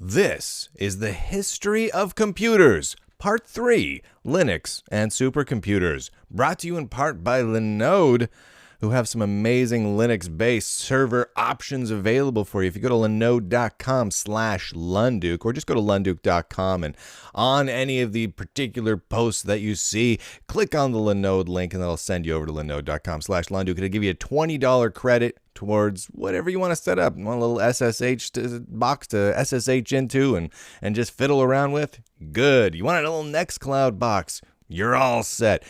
This is the History of Computers, Part 3, Linux and Supercomputers, brought to you in part by Linode, who have some amazing Linux-based server options available for you. If you go to linode.com/Lunduke, or just go to lunduke.com, and on any of the particular posts that you see, click on the Linode link, and that'll send you over to linode.com/Lunduke. It'll give you a $20 credit towards whatever you want to set up. You want a little SSH box to SSH into and just fiddle around with? Good. You want a little Nextcloud box? You're all set.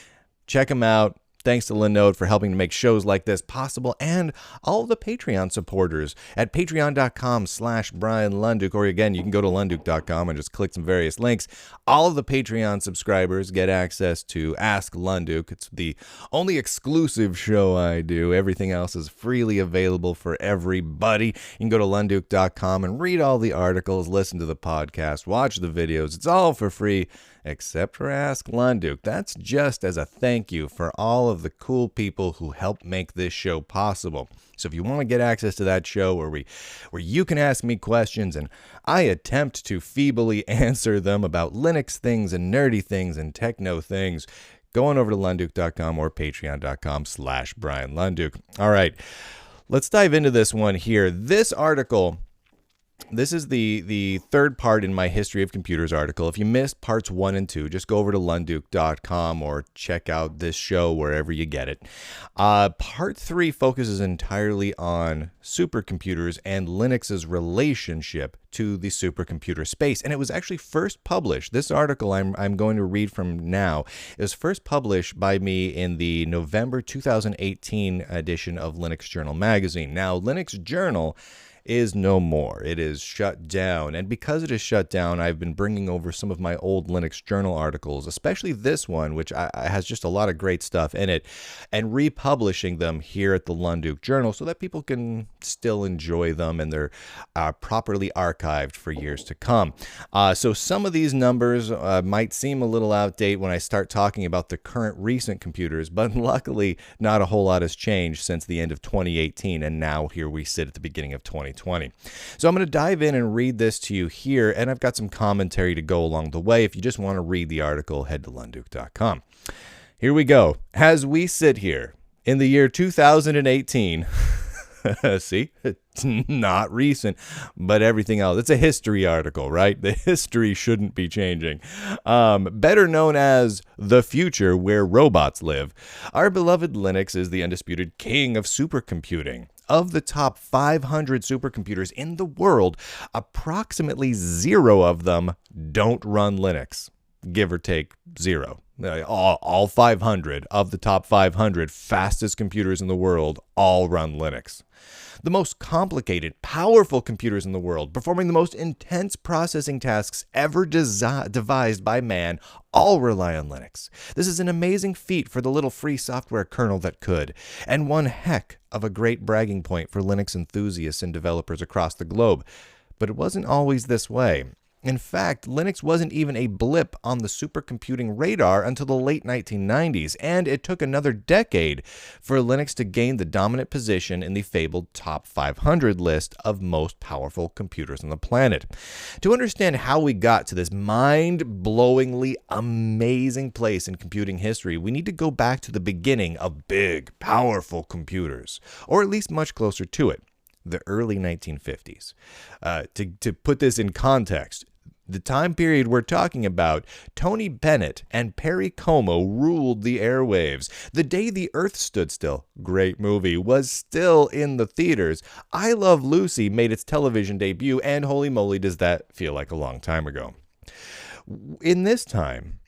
Check them out. Thanks to Linode for helping to make shows like this possible, and all of the Patreon supporters at patreon.com/Brian Lunduke, or again, you can go to lunduke.com and just click some various links. All of the Patreon subscribers get access to Ask Lunduke. It's the only exclusive show I do. Everything else is freely available for everybody. You can go to lunduke.com and read all the articles, listen to the podcast, watch the videos. It's all for free, except for Ask Lunduke. That's just as a thank you for all of the cool people who help make this show possible. So if you want to get access to that show where you can ask me questions and I attempt to feebly answer them about Linux things and nerdy things and techno things, go on over to lunduke.com or patreon.com/Brian Lunduke. All right, let's dive into this one here. This article, this is the third part in my History of Computers article. If you missed parts 1 and 2, just go over to lunduke.com or check out this show wherever you get it. Part 3 focuses entirely on supercomputers and Linux's relationship to the supercomputer space. And it was actually first published. This article I'm going to read from now is first published by me in the November 2018 edition of Linux Journal magazine. Now, Linux Journal is no more. It is shut down. And because it is shut down, I've been bringing over some of my old Linux Journal articles, especially this one, which has just a lot of great stuff in it, and republishing them here at the Lunduke Journal so that people can still enjoy them and they're properly archived for years to come. So some of these numbers might seem a little outdated when I start talking about the current recent computers, but luckily not a whole lot has changed since the end of 2018, and now here we sit at the beginning of 2020. So I'm going to dive in and read this to you here, and I've got some commentary to go along the way. If you just want to read the article, head to lunduke.com. Here we go. As we sit here in the year 2018, see, it's not recent, but everything else. It's a history article, right? The history shouldn't be changing. Better known as the future where robots live, our beloved Linux is the undisputed king of supercomputing. Of the top 500 supercomputers in the world, approximately 0 of them don't run Linux, give or take 0. All 500 of the top 500 fastest computers in the world all run Linux. The most complicated, powerful computers in the world, performing the most intense processing tasks ever devised by man, all rely on Linux. This is an amazing feat for the little free software kernel that could, and one heck of a great bragging point for Linux enthusiasts and developers across the globe. But it wasn't always this way. In fact, Linux wasn't even a blip on the supercomputing radar until the late 1990s, and it took another decade for Linux to gain the dominant position in the fabled top 500 list of most powerful computers on the planet. To understand how we got to this mind-blowingly amazing place in computing history, we need to go back to the beginning of big, powerful computers, or at least much closer to it. The early 1950s. To put this in context, the time period we're talking about, Tony Bennett and Perry Como ruled the airwaves. The Day the Earth Stood Still, great movie, was still in the theaters. I Love Lucy made its television debut, and holy moly, does that feel like a long time ago. In this time,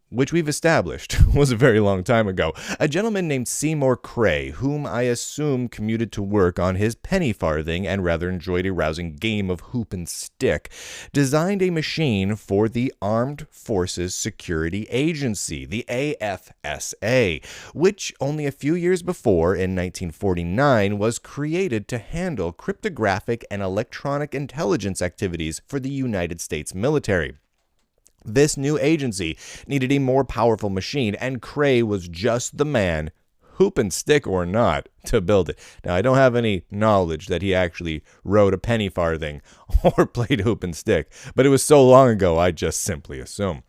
which we've established was a very long time ago, a gentleman named Seymour Cray, whom I assume commuted to work on his penny farthing and rather enjoyed a rousing game of hoop and stick, designed a machine for the Armed Forces Security Agency, the AFSA, which only a few years before, in 1949, was created to handle cryptographic and electronic intelligence activities for the United States military. This new agency needed a more powerful machine, and Cray was just the man hoop and stick or not, to build it. Now, I don't have any knowledge that he actually rode a penny farthing or played hoop and stick, but it was so long ago, I just simply assume.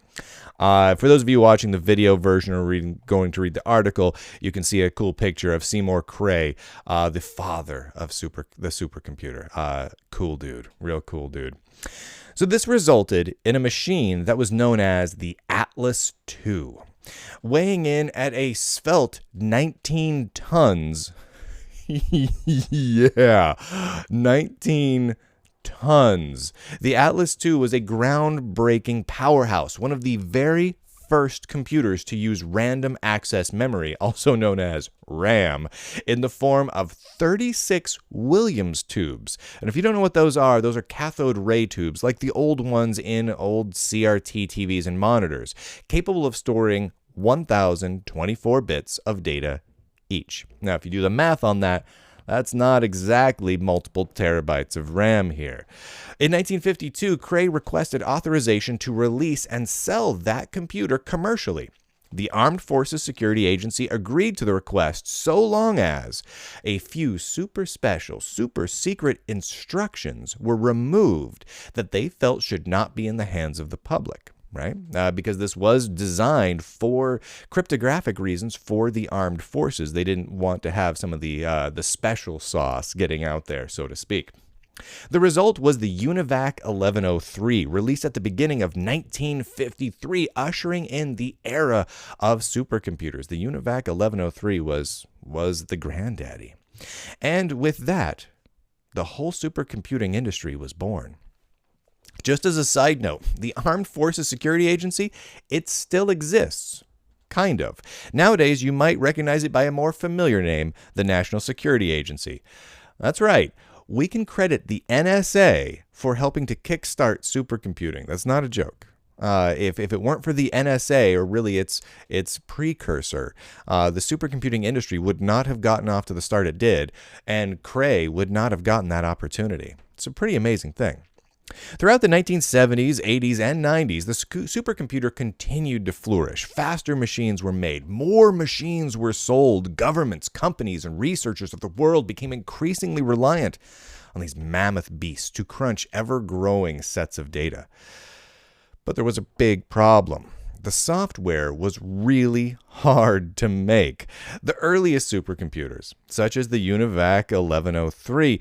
For those of you watching the video version or going to read the article, you can see a cool picture of Seymour Cray, the father of the supercomputer. Cool dude, real cool dude. So this resulted in a machine that was known as the Atlas II, weighing in at a svelte 19 tons. Yeah, 19 tons. The Atlas II was a groundbreaking powerhouse, one of the very first computers to use random access memory, also known as RAM, in the form of 36 Williams tubes. And if you don't know what those are cathode ray tubes, like the old ones in old CRT TVs and monitors, capable of storing 1,024 bits of data each. Now, if you do the math on that, that's not exactly multiple terabytes of RAM here. In 1952, Cray requested authorization to release and sell that computer commercially. The Armed Forces Security Agency agreed to the request so long as a few super special, super secret instructions were removed that they felt should not be in the hands of the public. Right? Because this was designed for cryptographic reasons for the armed forces. They didn't want to have some of the special sauce getting out there, so to speak. The result was the UNIVAC 1103, released at the beginning of 1953, ushering in the era of supercomputers. The UNIVAC 1103 was the granddaddy. And with that, the whole supercomputing industry was born. Just as a side note, the Armed Forces Security Agency, it still exists. Kind of. Nowadays, you might recognize it by a more familiar name, the National Security Agency. That's right. We can credit the NSA for helping to kickstart supercomputing. That's not a joke. If it weren't for the NSA, or really its precursor, the supercomputing industry would not have gotten off to the start it did, and Cray would not have gotten that opportunity. It's a pretty amazing thing. Throughout the 1970s, 80s, and 90s, the supercomputer continued to flourish. Faster machines were made. More machines were sold. Governments, companies, and researchers of the world became increasingly reliant on these mammoth beasts to crunch ever-growing sets of data. But there was a big problem. The software was really hard to make. The earliest supercomputers, such as the UNIVAC 1103,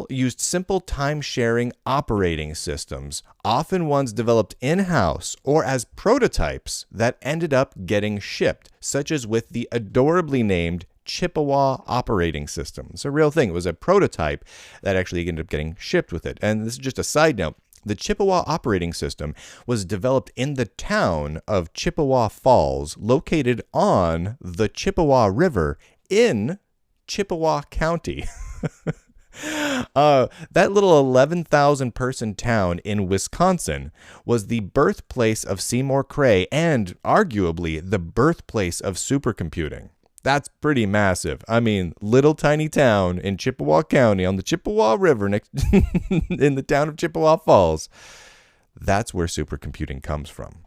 used simple time-sharing operating systems, often ones developed in-house or as prototypes that ended up getting shipped, such as with the adorably named Chippewa operating system. It's a real thing. It was a prototype that actually ended up getting shipped with it. And this is just a side note. The Chippewa operating system was developed in the town of Chippewa Falls, located on the Chippewa River in Chippewa County. That little 11,000 person town in Wisconsin was the birthplace of Seymour Cray and arguably the birthplace of supercomputing. That's pretty massive. I mean, little tiny town in Chippewa County on the Chippewa River next in the town of Chippewa Falls. That's where supercomputing comes from.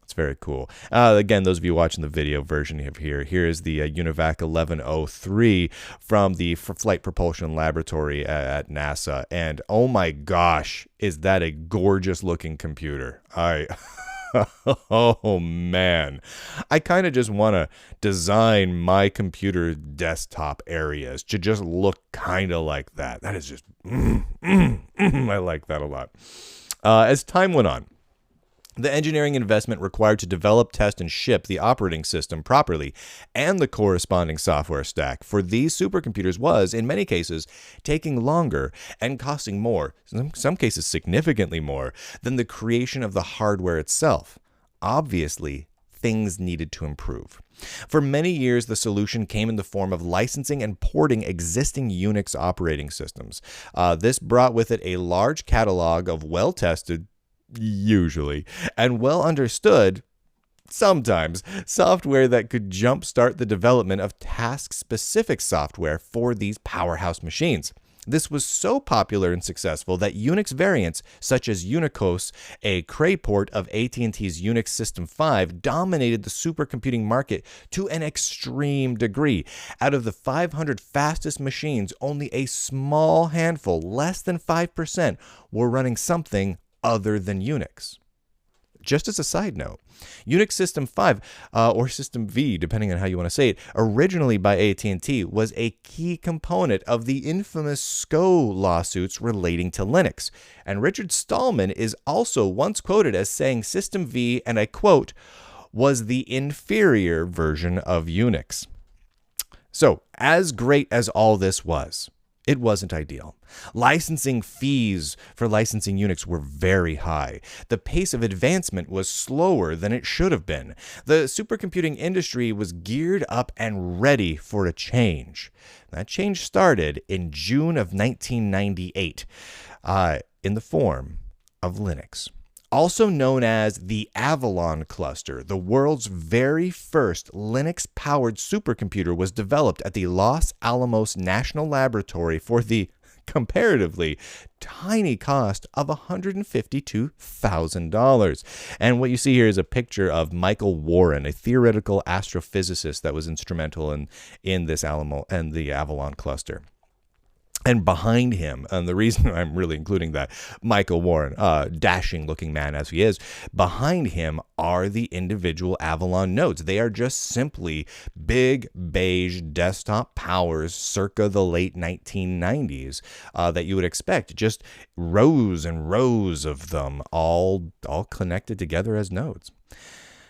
It's very cool. Again, those of you watching the video version here is the UNIVAC 1103 from the Flight Propulsion Laboratory at NASA. And oh my gosh, is that a gorgeous looking computer. Oh man, I kind of just want to design my computer desktop areas to just look kind of like that. That is just, I like that a lot. As time went on, the engineering investment required to develop, test, and ship the operating system properly and the corresponding software stack for these supercomputers was, in many cases, taking longer and costing more, in some cases significantly more, than the creation of the hardware itself. Obviously, things needed to improve. For many years, the solution came in the form of licensing and porting existing Unix operating systems. This brought with it a large catalog of well-tested, usually, and well understood, sometimes, software that could jumpstart the development of task-specific software for these powerhouse machines. This was so popular and successful that Unix variants, such as Unicos, a Cray port of AT&T's Unix System 5, dominated the supercomputing market to an extreme degree. Out of the 500 fastest machines, only a small handful, less than 5%, were running something other than Unix. Just as a side note, Unix System 5, or System V, depending on how you want to say it, originally by AT&T, was a key component of the infamous SCO lawsuits relating to Linux. And Richard Stallman is also once quoted as saying System V, and I quote, was the inferior version of Unix. So, as great as all this was, it wasn't ideal. Licensing fees for licensing Unix were very high. The pace of advancement was slower than it should have been. The supercomputing industry was geared up and ready for a change. That change started in June of 1998 in the form of Linux. Also known as the Avalon cluster, the world's very first Linux-powered supercomputer was developed at the Los Alamos National Laboratory for the comparatively tiny cost of $152,000. And what you see here is a picture of Michael Warren, a theoretical astrophysicist that was instrumental in this the Avalon cluster. And behind him, and the reason I'm really including that, Michael Warren, dashing-looking man as he is, behind him are the individual Avalon nodes. They are just simply big beige desktop powers circa the late 1990s that you would expect. Just rows and rows of them, all connected together as nodes.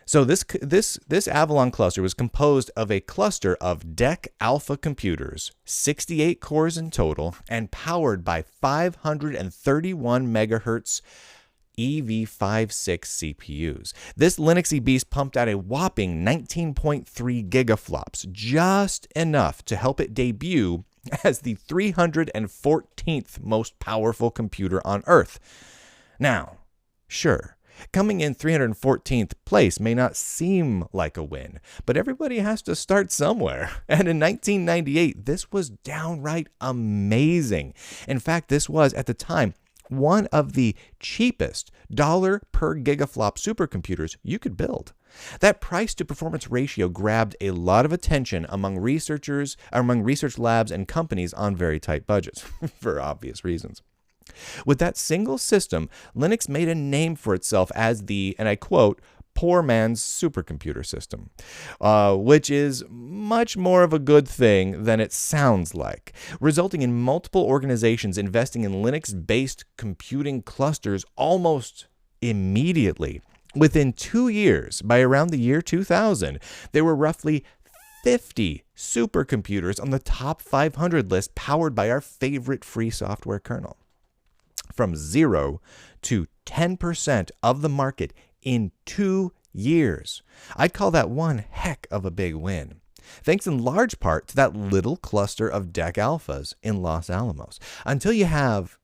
So this Avalon cluster was composed of a cluster of DEC alpha computers, 68 cores in total, and powered by 531 megahertz EV56 CPUs. This Linuxy beast pumped out a whopping 19.3 gigaflops, just enough to help it debut as the 314th most powerful computer on Earth. Now, sure, coming in 314th place may not seem like a win, but everybody has to start somewhere. And in 1998, this was downright amazing. In fact, this was, at the time, one of the cheapest dollar per gigaflop supercomputers you could build. That price to performance ratio grabbed a lot of attention among research labs and companies on very tight budgets, for obvious reasons. With that single system, Linux made a name for itself as the, and I quote, poor man's supercomputer system, which is much more of a good thing than it sounds like, resulting in multiple organizations investing in Linux-based computing clusters almost immediately. Within 2 years, by around the year 2000, there were roughly 50 supercomputers on the top 500 list powered by our favorite free software kernel. From 0 to 10% of the market in 2 years. I'd call that one heck of a big win. Thanks in large part to that little cluster of DEC alphas in Los Alamos. Until you have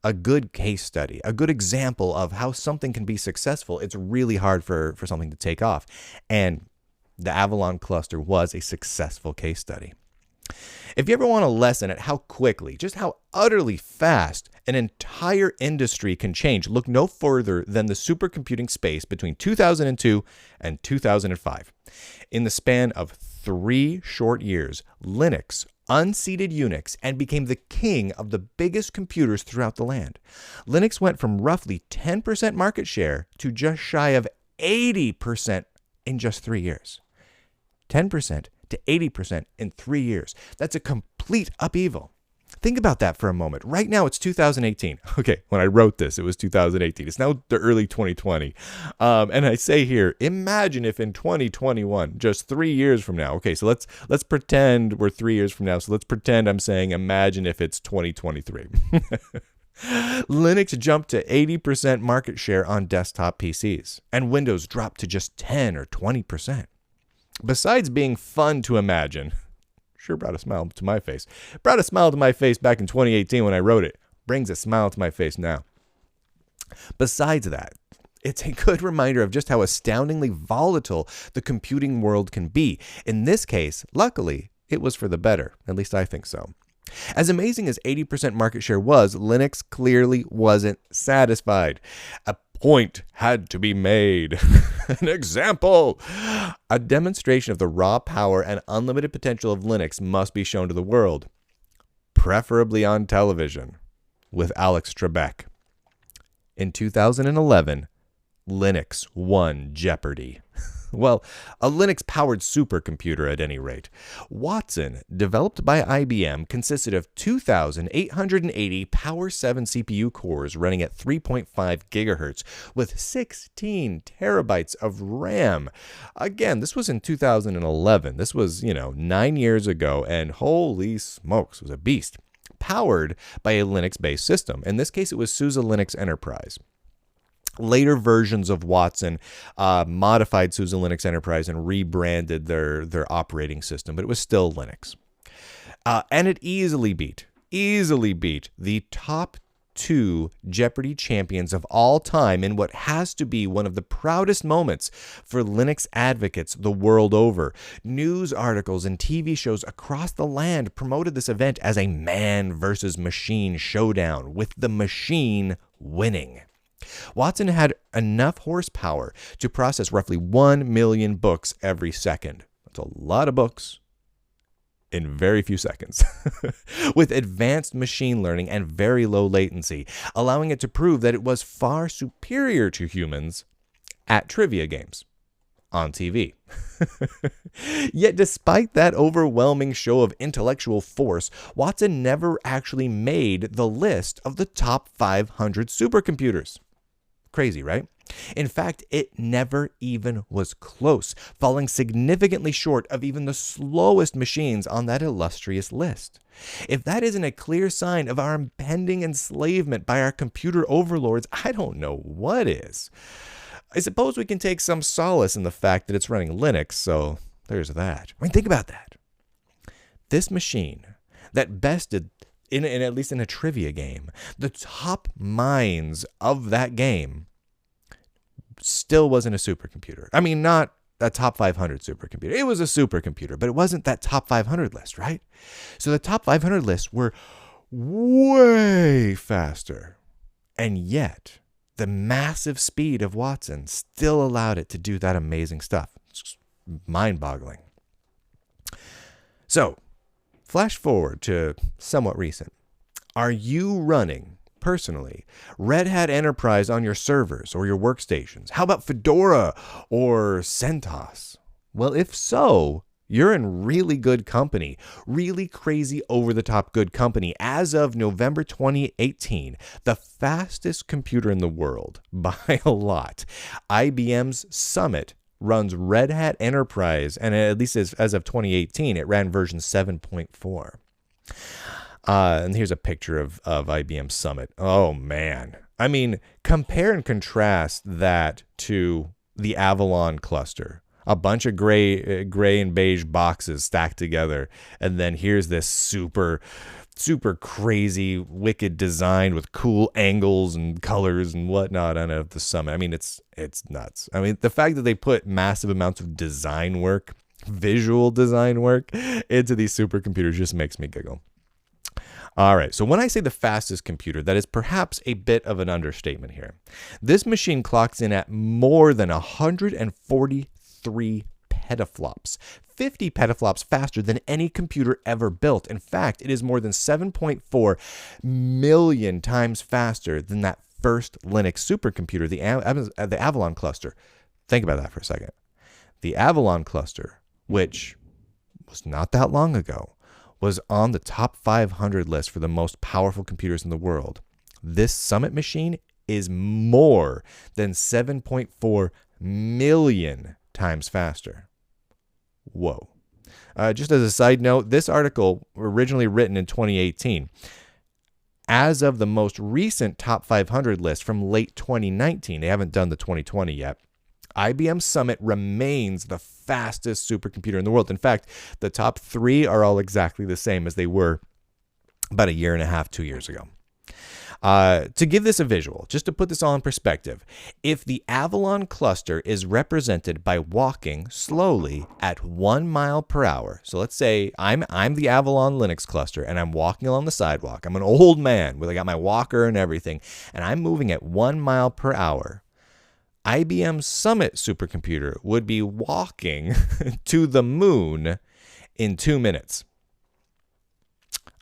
a good case study, a good example of how something can be successful, it's really hard for something to take off. And the Avalon cluster was a successful case study. If you ever want a lesson at how quickly, just how utterly fast an entire industry can change, look no further than the supercomputing space between 2002 and 2005. In the span of 3 short years, Linux unseated Unix and became the king of the biggest computers throughout the land. Linux went from roughly 10% market share to just shy of 80% in just 3 years. 10% to 80% in 3 years. That's a complete upheaval. Think about that for a moment. Right now, it's 2018. Okay, when I wrote this, it was 2018. It's now the early 2020. And I say here, imagine if in 2021, just 3 years from now. Okay, so let's pretend we're 3 years from now. So let's pretend I'm saying imagine if it's 2023. Linux jumped to 80% market share on desktop PCs, and Windows dropped to just 10 or 20%. Besides being fun to imagine, sure brought a smile to my face. Brought a smile to my face back in 2018 when I wrote it. Brings a smile to my face now. Besides that, it's a good reminder of just how astoundingly volatile the computing world can be. In this case, luckily, it was for the better. At least I think so. As amazing as 80% market share was, Linux clearly wasn't satisfied. A point had to be made. An example. A demonstration of the raw power and unlimited potential of Linux must be shown to the world, preferably on television, with Alex Trebek. In 2011, Linux won Jeopardy! Well, a Linux-powered supercomputer at any rate. Watson, developed by IBM, consisted of 2,880 Power 7 CPU cores running at 3.5 gigahertz with 16 terabytes of RAM. Again, this was in 2011. This was, 9 years ago, and holy smokes, it was a beast. Powered by a Linux-based system. In this case, it was SUSE Linux Enterprise. Later versions of Watson modified SUSE Linux Enterprise and rebranded their operating system, but it was still Linux. And it easily beat the top 2 Jeopardy champions of all time in what has to be one of the proudest moments for Linux advocates the world over. News articles and TV shows across the land promoted this event as a man versus machine showdown, with the machine winning. Watson had enough horsepower to process roughly 1 million books every second. That's a lot of books in very few seconds, with advanced machine learning and very low latency, allowing it to prove that it was far superior to humans at trivia games on TV. Yet despite that overwhelming show of intellectual force, Watson never actually made the list of the top 500 supercomputers. Crazy, right? In fact, it never even was close, falling significantly short of even the slowest machines on that illustrious list. If that isn't a clear sign of our impending enslavement by our computer overlords, I don't know what is. I suppose we can take some solace in the fact that it's running Linux, so there's that. I mean, think about that. This machine that bested, in at least in a trivia game, the top minds of that game, still wasn't a supercomputer. I mean, not a top 500 supercomputer. It was a supercomputer, but it wasn't that top 500 list, right? So the top 500 lists were way faster. And yet, the massive speed of Watson still allowed it to do that amazing stuff. It's mind-boggling. So, flash forward to somewhat recent. Are you running, personally, Red Hat Enterprise on your servers or your workstations? How about Fedora or CentOS? Well, if so, you're in really good company, really crazy over-the-top good company. As of November 2018, the fastest computer in the world, by a lot, IBM's Summit, runs Red Hat Enterprise, and at least as of 2018, it ran version 7.4. And here's a picture of IBM Summit. Oh, man. I mean, compare and contrast that to the Avalon cluster. A bunch of gray and beige boxes stacked together. And then here's this super crazy, wicked design with cool angles and colors and whatnot on the Summit. I mean, it's nuts. I mean, the fact that they put massive amounts of design work, visual design work, into these supercomputers just makes me giggle. All right, so when I say the fastest computer, that is perhaps a bit of an understatement here. This machine clocks in at more than 143 petaflops, 50 petaflops faster than any computer ever built. In fact, it is more than 7.4 million times faster than that first Linux supercomputer, the Avalon cluster. Think about that for a second. The Avalon cluster, which was not that long ago, was on the top 500 list for the most powerful computers in the world. This Summit machine is more than 7.4 million times faster. Whoa. Just as a side note, this article, originally written in 2018, as of the most recent top 500 list from late 2019, they haven't done the 2020 yet, IBM Summit remains the fastest supercomputer in the world. In fact, the top 3 are all exactly the same as they were about a year and a half, 2 years ago. To give this a visual, just to put this all in perspective, if the Avalon cluster is represented by walking slowly at 1 mile per hour, so let's say I'm the Avalon Linux cluster and I'm walking along the sidewalk. I'm an old man I got my walker and everything, and I'm moving at 1 mile per hour. IBM's Summit supercomputer would be walking to the moon in 2 minutes.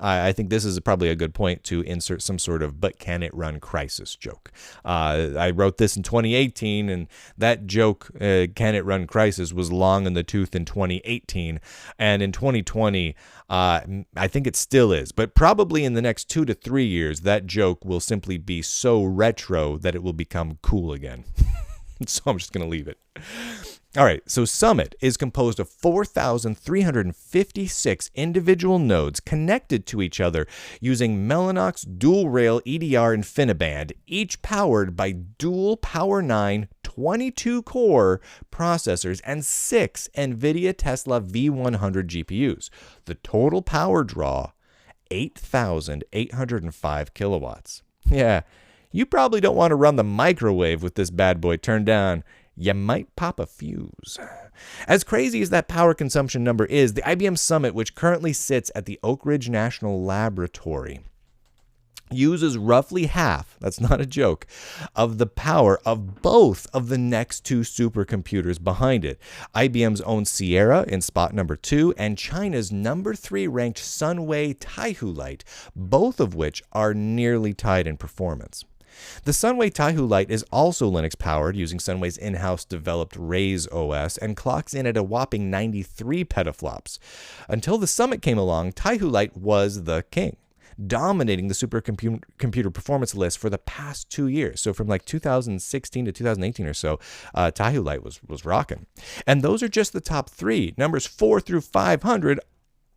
I think this is probably a good point to insert some sort of "but can it run" crisis joke. I wrote this in 2018, and that joke, "can it run" crisis, was long in the tooth in 2018. And in 2020, I think it still is. But probably in the next 2 to 3 years, that joke will simply be so retro that it will become cool again. So I'm just going to leave it. All right, so Summit is composed of 4,356 individual nodes connected to each other using Mellanox dual-rail EDR InfiniBand, each powered by dual Power 9 22-core processors and 6 NVIDIA Tesla V100 GPUs. The total power draw, 8,805 kilowatts. Yeah, you probably don't want to run the microwave with this bad boy turned down. You might pop a fuse. As crazy as that power consumption number is, the IBM Summit, which currently sits at the Oak Ridge National Laboratory, uses roughly half, that's not a joke, of the power of both of the next 2 supercomputers behind it. IBM's own Sierra in spot number 2 and China's number 3 ranked Sunway Taihu Lite, both of which are nearly tied in performance. The Sunway Taihu Lite is also Linux powered using Sunway's in-house developed Raise OS and clocks in at a whopping 93 petaflops. Until the Summit came along, Taihu Lite was the king, dominating the supercomputer performance list for the past 2 years. So from like 2016 to 2018 or so, Taihu Lite was rocking. And those are just the top 3. Numbers 4 through 500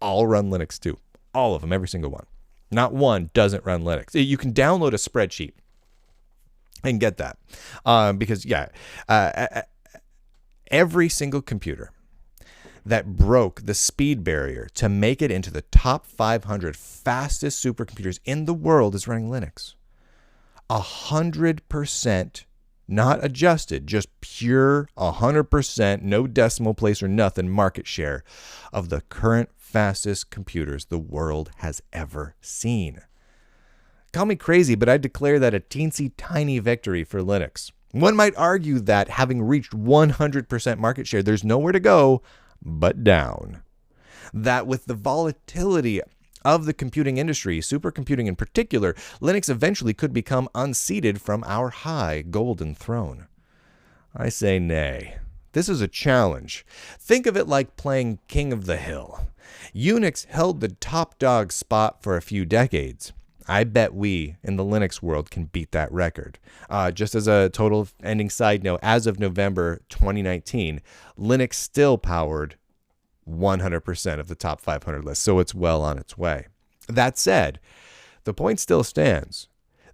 all run Linux too. All of them, every single one. Not one doesn't run Linux. You can download a spreadsheet and get that. Because, every single computer that broke the speed barrier to make it into the top 500 fastest supercomputers in the world is running Linux. 100%, not adjusted, just pure 100%, no decimal place or nothing, market share of the current fastest computers the world has ever seen. Call me crazy, but I declare that a teensy tiny victory for Linux. One might argue that having reached 100% market share, there's nowhere to go but down. That with the volatility of the computing industry, supercomputing in particular, Linux eventually could become unseated from our high golden throne. I say nay. This is a challenge. Think of it like playing King of the Hill. Unix held the top dog spot for a few decades. I bet we, in the Linux world, can beat that record. Just as a total ending side note, as of November 2019, Linux still powered 100% of the top 500 list, so it's well on its way. That said, the point still stands.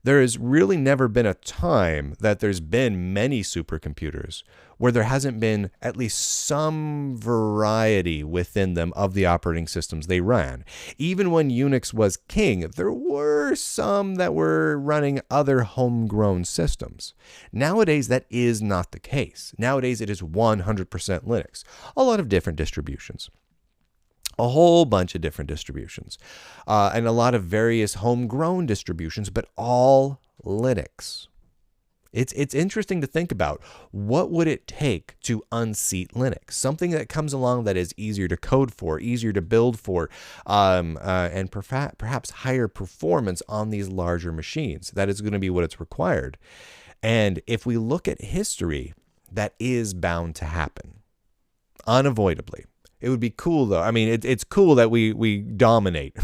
There has really never been a time that there's been many supercomputers where there hasn't been at least some variety within them of the operating systems they ran. Even when Unix was king, there were some that were running other homegrown systems. Nowadays, that is not the case. Nowadays, it is 100% Linux. A lot of different distributions. A whole bunch of different distributions. And a lot of various homegrown distributions, but all Linux. It's interesting to think about. What would it take to unseat Linux? Something that comes along that is easier to code for, easier to build for, and perhaps higher performance on these larger machines. That is going to be what it's required. And if we look at history, that is bound to happen. Unavoidably. It would be cool, though. I mean, it's cool that we dominate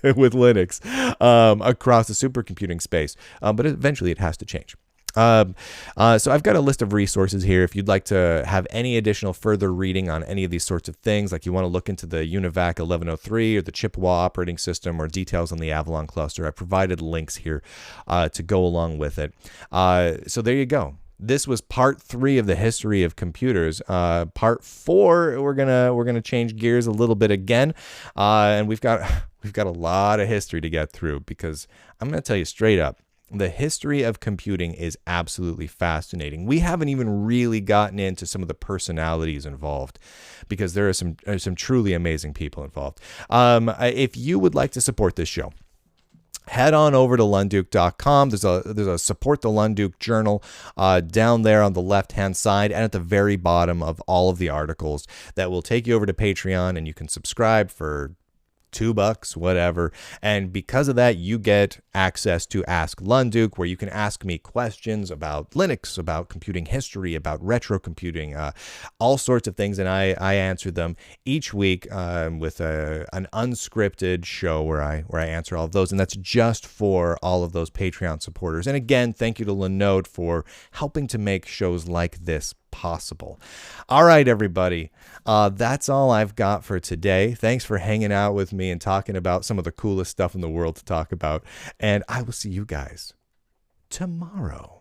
with Linux across the supercomputing space, but eventually it has to change. So I've got a list of resources here. If you'd like to have any additional further reading on any of these sorts of things, like you want to look into the UNIVAC 1103 or the Chippewa operating system or details on the Avalon cluster, I provided links here to go along with it. So there you go. This was part 3 of the history of computers. Part 4, we're gonna change gears a little bit again, and we've got a lot of history to get through, because I'm gonna tell you straight up, The history of computing is absolutely fascinating. We haven't even really gotten into some of the personalities involved, because there are some truly amazing people involved. If you would like to support this show, head on over to Lunduke.com. There's a support the Lunduke Journal down there on the left-hand side, and at the very bottom of all of the articles that will take you over to Patreon, and you can subscribe for $2, whatever. And because of that, you get access to Ask Lunduke, where you can ask me questions about Linux, about computing history, about retro computing, all sorts of things. And I answer them each week with an unscripted show where I answer all of those. And that's just for all of those Patreon supporters. And again, thank you to Linode for helping to make shows like this possible. All right, everybody. That's all I've got for today. Thanks for hanging out with me and talking about some of the coolest stuff in the world to talk about. And I will see you guys tomorrow.